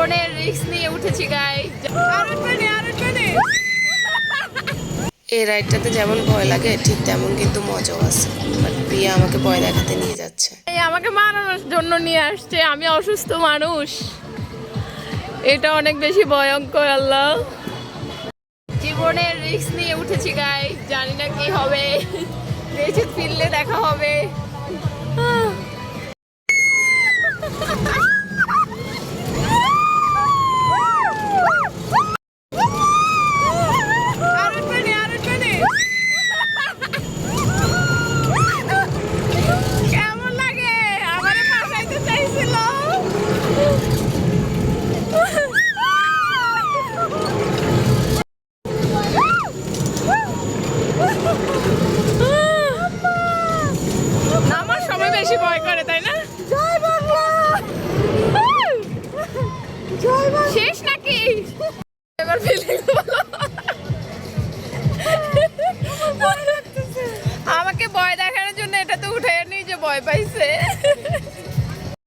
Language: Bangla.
জীবনের রিস্ক নিয়ে উঠেছি গাইস। এই রাইডটাতে যেমন ভয় লাগে ঠিক তেমন কিন্তু মজাও আছে। বাট প্রিয়া আমাকে ভয় দেখাতে নিয়ে যাচ্ছে। আমাকে মারানোর জন্য নিয়ে আসছে, আমি অসুস্থ মানুষ। এটা অনেক বেশি ভয়ঙ্কর। আল্লাহ, জীবনের রিস্ক নিয়ে উঠেছি গাইস, জানি না কি হবে, বেঁচে ফিরলে দেখা হবে। কেমন লাগে? আমারে ফাঁসাইতে চাইছিল। নামার সময় বেশি ভয় করে, তাই না? জয় বাংলা, জয় বাংলা। শেষ নাকি? এবার ফিলিং আমাকে ভয় দেখানোর জন্য এটা তো উঠে নিয়ে যে ভয় পাইছে।